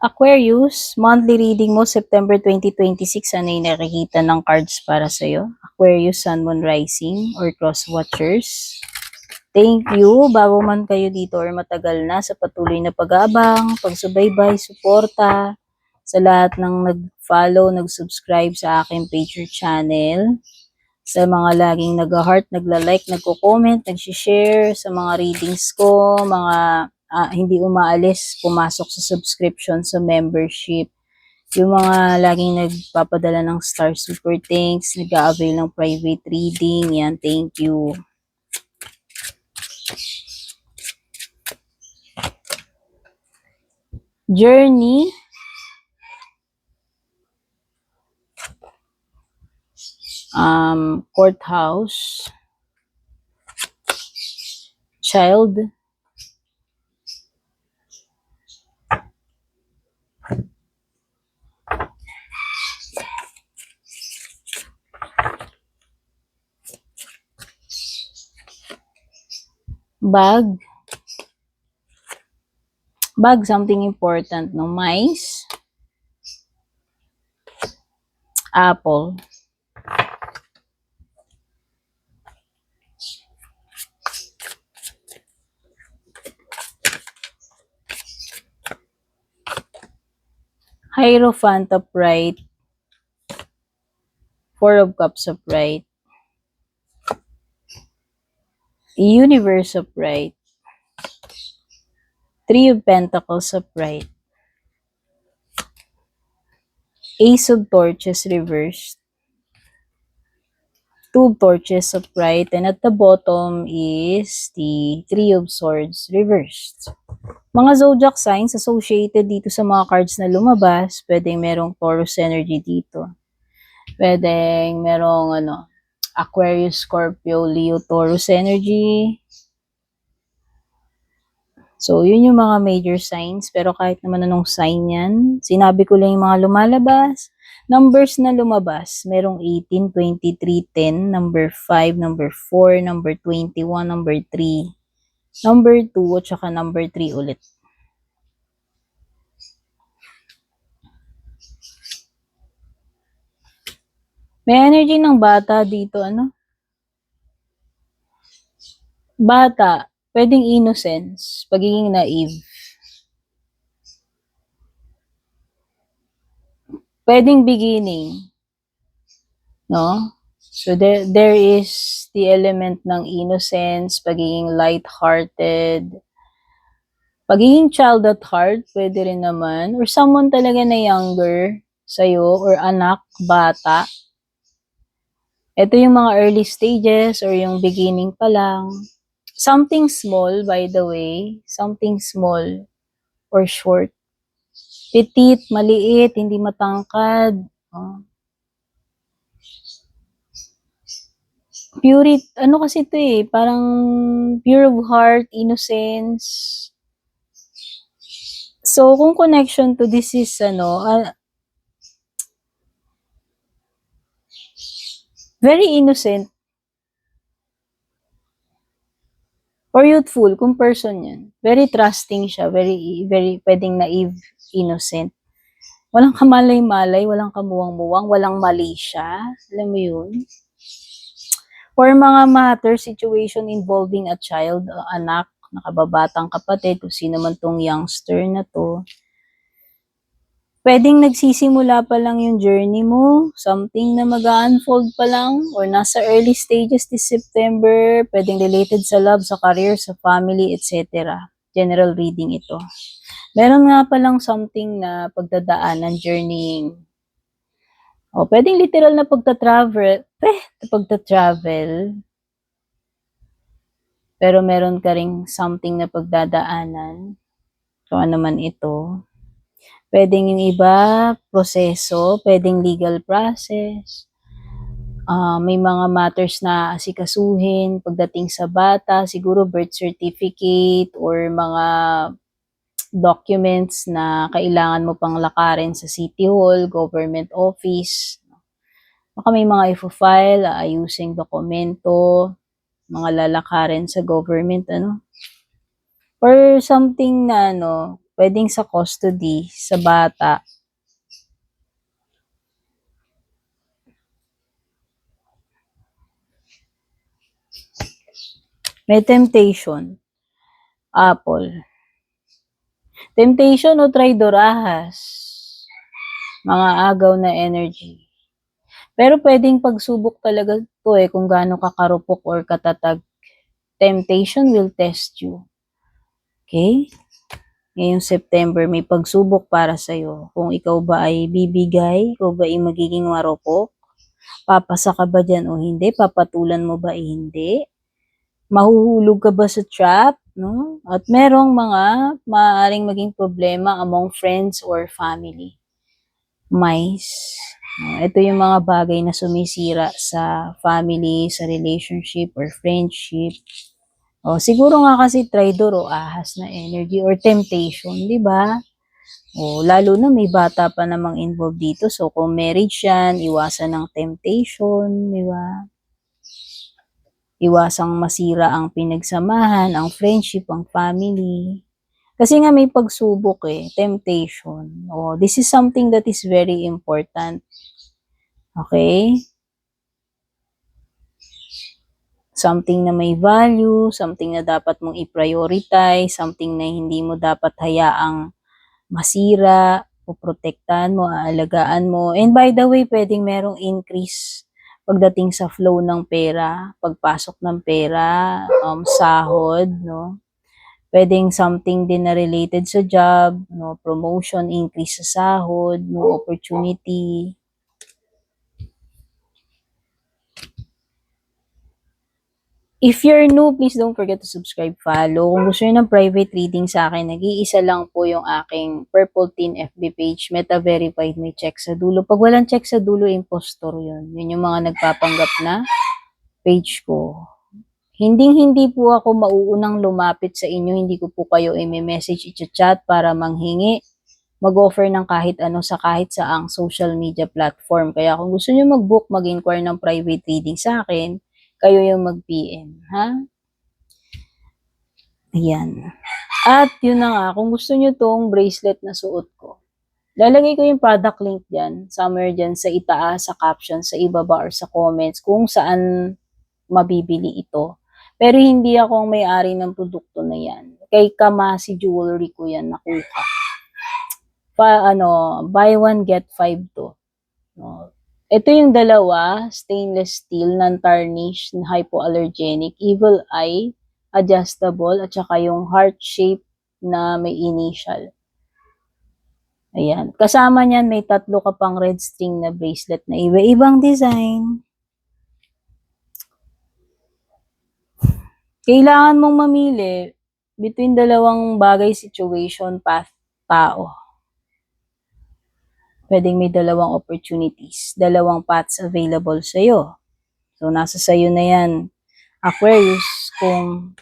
Aquarius, monthly reading mo September 2026, ano yung nakikita ng cards para sa'yo? Aquarius, Sun, Moon, Rising, or Cross Watchers. Thank you, bago man kayo dito or matagal na, sa patuloy na pag-aabang, pagsubaybay, suporta, sa lahat ng nag-follow, nag-subscribe sa aking page or channel, sa mga laging nag-heart, nagla-like, nagko-comment, nag-share sa mga readings ko, mga hindi umaalis, pumasok sa subscription, sa membership, yung mga laging nagpapadala ng star super thanks, nag-a-avail ng private reading, yan, thank you. Journey, courthouse, child, bag, something important, no? Mice, apple, Hierophant upright, Four of Cups upright, Universe upright, Three of Pentacles upright, Ace of Torches reversed, Two of Torches upright, and at the bottom is the Three of Swords reversed. Mga zodiac signs associated dito sa mga cards na lumabas, pwedeng merong Taurus energy dito. Pwedeng merong Aquarius, Scorpio, Leo, Taurus energy. So, yun yung mga major signs. Pero kahit naman anong sign yan, sinabi ko lang yung mga lumalabas. Numbers na lumabas, merong 18, 23, 10, number 5, number 4, number 21, number 3, number 2, at saka number 3 ulit. May energy ng bata dito, Bata, pwedeng innocence, pagiging naive. Pwedeng beginning, no? So there is the element ng innocence, pagiging light-hearted, pagiging child at heart, pwede rin naman, or someone talaga na younger sa'yo, or anak, bata. Ito yung mga early stages or yung beginning pa lang. Something small, by the way. Something small or short. Petite, maliit, hindi matangkad. Pure, kasi ito parang pure of heart, innocence. So, kung connection to this is, very innocent or youthful, kung person yan. Very trusting siya, very pwedeng naive, innocent. Walang kamalay-malay, walang kamuwang-muwang, walang mali siya. Alam mo yun? Or mga matter, situation involving a child, anak, nakababatang kapatid, kung sino man tong youngster na to. Pwedeng nagsisimula pa lang yung journey mo, something na mag-unfold pa lang, or nasa early stages this September, pwedeng related sa love, sa career, sa family, etc. General reading ito. Meron nga pa lang something na pagdadaanan, journeying. O, pwedeng literal na pagta-travel, pero meron ka ring something na pagdadaanan. So, ano man ito. Pwedeng yung iba, proseso, pwedeng legal process. May mga matters na asikasuhin pagdating sa bata, siguro birth certificate or mga documents na kailangan mo pang lakarin sa City Hall, government office. Baka may mga i-file, ayusing dokumento, mga lalakarin sa government, Or something na Pwedeng sa custody, sa bata. May temptation. Apple. Temptation o Tridorahas. Mga agaw na energy. Pero pwedeng pagsubok talaga to kung gaano kakarupok or katatag. Temptation will test you. Okay? Ngayong September, may pagsubok para sa'yo. Kung ikaw ba ay bibigay, ikaw ba ay magiging marupok, papasa ka ba dyan o hindi, papatulan mo ba ay hindi, mahuhulog ka ba sa trap, no? At merong mga maaaring maging problema among friends or family. Mice. Ito yung mga bagay na sumisira sa family, sa relationship or friendship. O, siguro nga kasi tridor o ahas na energy or temptation, di ba? O, lalo na may bata pa namang involved dito. So, kung marriage yan, iwasan ng temptation, di ba? Iwasang masira ang pinagsamahan, ang friendship, ang family. Kasi nga may pagsubok temptation. O, this is something that is very important. Okay? Something na may value, something na dapat mong i-prioritize, something na hindi mo dapat hayaang masira, poprotektahan mo, aalagaan mo. And by the way, pwedeng merong increase pagdating sa flow ng pera, pagpasok ng pera, sahod, no? Pwedeng something din na related sa job, no? Promotion, increase sa sahod, no? Opportunity. If you're new, please don't forget to subscribe, follow. Kung gusto nyo ng private reading sa akin, nag-iisa lang po yung aking Purple Teen FB page, Meta Verified, may check sa dulo. Pag walang check sa dulo, impostor yun. Yun yung mga nagpapanggap na page ko. Hindi po ako mauunang lumapit sa inyo, hindi ko po kayo i-message, i-chat para manghingi, mag-offer ng kahit ano sa kahit saang social media platform. Kaya kung gusto nyo mag-book, mag-inquire ng private reading sa akin, kayo yung mag-PM, ha? Ayan. At yun na nga, kung gusto nyo tong bracelet na suot ko, lalagay ko yung product link dyan, somewhere dyan sa itaas, sa caption, sa ibaba, or sa comments, kung saan mabibili ito. Pero hindi ako ang may-ari ng produkto na yan. Kay Kamasi Jewelry ko yan nakuha. Buy one, get 5 to. No. Ito yung dalawa, stainless steel, non-tarnished, hypoallergenic, evil eye, adjustable, at saka yung heart shape na may initial. Ayan. Kasama niyan, may 3 ka pang red string na bracelet na iba-ibang design. Kailangan mong mamili between dalawang bagay, situation, path, tao. Pwedeng may dalawang opportunities, dalawang paths available sa'yo. So, nasa sa'yo na yan, Aquarius, kung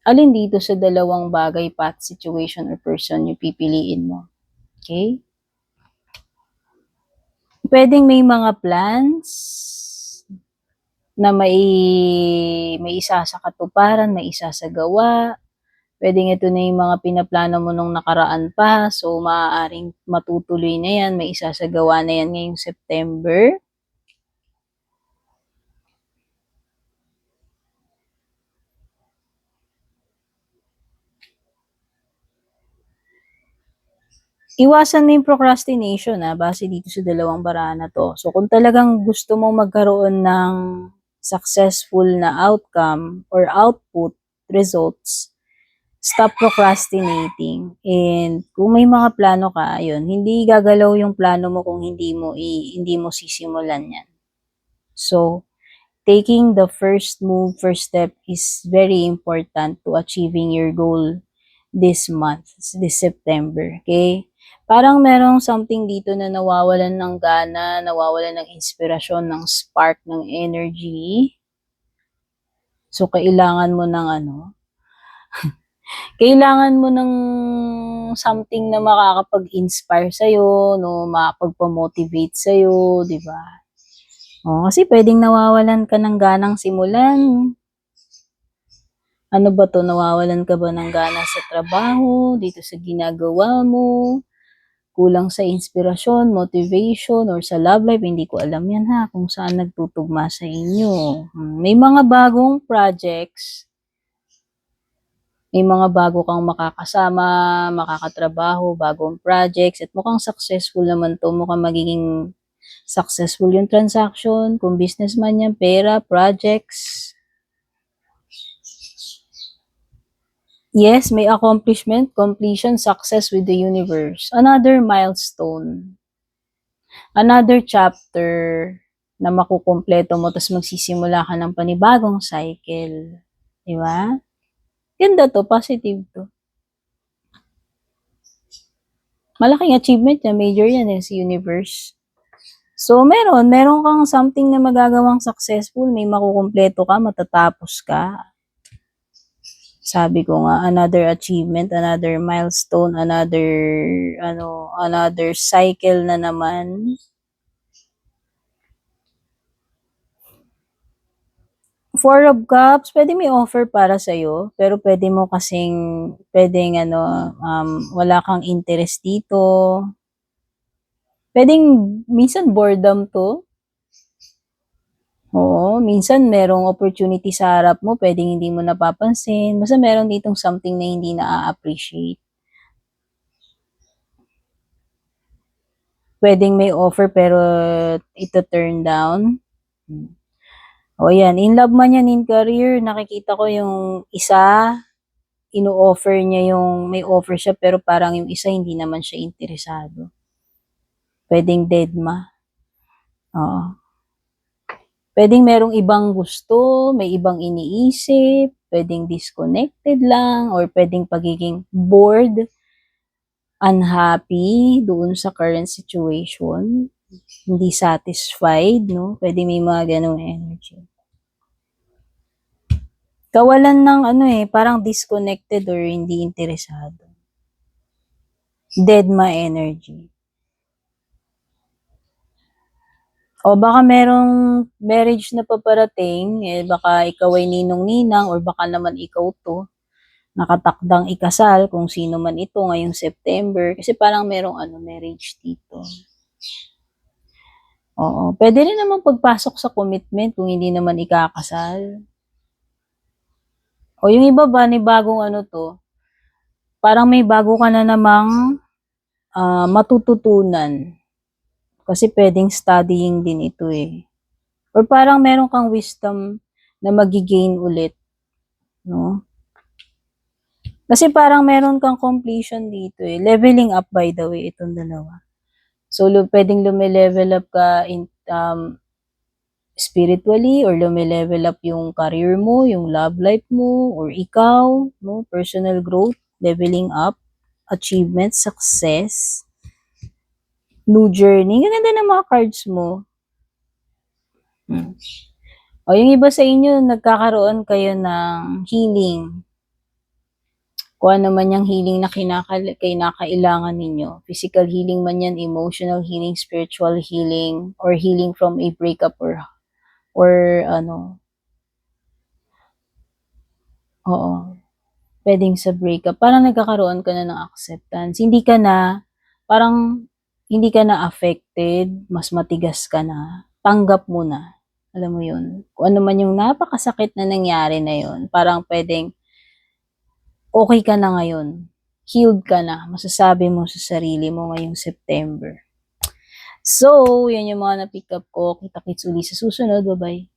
alin dito sa dalawang bagay, path, situation, or person yung pipiliin mo. Okay? Pwedeng may mga plans na may isa sa katuparan, may isa sa gawa. Pwedeng ito na yung mga pinaplano mo nung nakaraan pa. So, maaaring matutuloy na yan. May isa sa gawa na yan ngayong September. Iwasan mo yung procrastination base dito sa dalawang bara na to. So, kung talagang gusto mo magkaroon ng successful na outcome or output, results, stop procrastinating. And kung may mga plano ka, ayun, hindi gagalaw yung plano mo kung hindi mo sisimulan yan. So, taking the first move, first step is very important to achieving your goal this month, this September. Okay? Parang merong something dito na nawawalan ng gana, nawawalan ng inspirasyon, ng spark, ng energy. So, kailangan mo ng kailangan mo ng something na makakapag-inspire sa'yo, no, makapagpamotivate sa'yo, di ba? Kasi pwedeng nawawalan ka ng ganang simulan. Ano ba to? Nawawalan ka ba ng gana sa trabaho, dito sa ginagawa mo? Kulang sa inspirasyon, motivation, or sa love life? Hindi ko alam yan ha, kung saan nagtutugma sa inyo. May mga bagong projects, may mga bago kang makakasama, makakatrabaho, bagong projects, at mukhang successful naman to. Mukhang magiging successful yung transaction, kung businessman yan, pera, projects. Yes, may accomplishment, completion, success with the universe. Another milestone. Another chapter na makukumpleto mo, tapos magsisimula ka ng panibagong cycle. Di ba? Ganda to, positive to. Malaking achievement niya, major yan sa universe. So, meron kang something na magagawang successful, may makukumpleto ka, matatapos ka. Sabi ko nga, another achievement, another milestone, another cycle na naman. Four of Cups, pwede may offer para sa'yo, pero pwedeng wala kang interest dito. Pwedeng, minsan boredom to. Oo, minsan merong opportunity sa harap mo, pwedeng hindi mo napapansin. Basta meron ditong something na hindi na-appreciate. Pwedeng may offer pero ito turn down. O yan, in love man yan, in career, nakikita ko yung isa, ino-offer niya may offer siya pero parang yung isa hindi naman siya interesado. Pwedeng deadma. Oo. Pwedeng merong ibang gusto, may ibang iniisip, pwedeng disconnected lang, or pwedeng pagiging bored, unhappy doon sa current situation, hindi satisfied, no? Pwede may mga ganong energy. Kawalan ng parang disconnected or hindi interesado. Deadma energy. O baka merong marriage na paparating, baka ikaw ay ninong-ninang or baka naman ikaw to, nakatakdang ikasal kung sino man ito ngayong September. Kasi parang merong marriage dito. Oo. Pwede rin naman pagpasok sa commitment kung hindi naman ikakasal. O yung iba ba, ni bagong to, parang may bago ka na namang matututunan. Kasi pwedeng studying din ito eh. Or parang meron kang wisdom na magigain ulit. No? Kasi parang meron kang completion dito eh. Leveling up by the way, itong dalawa. So, pwedeng lumilevel up ka spiritually or lumilevel up yung career mo, yung love life mo, or ikaw, no? Personal growth, leveling up, achievement, success, new journey. Ganda ng mga cards mo. O yung iba sa inyo, nagkakaroon kayo ng healing. Kung ano man yung healing na kinakailangan ninyo. Physical healing man yan, emotional healing, spiritual healing, or healing from a breakup or pwedeng sa breakup. Parang nagkakaroon ka na ng acceptance. Parang hindi ka na affected, mas matigas ka na. Tanggap mo na. Alam mo yun. Kung ano man yung napakasakit na nangyari na yun, parang pwedeng okay ka na ngayon. Healed ka na. Masasabi mo sa sarili mo ngayong September. So, yan yung mga na-pick up ko. Kita-kits uli sa susunod. Bye-bye.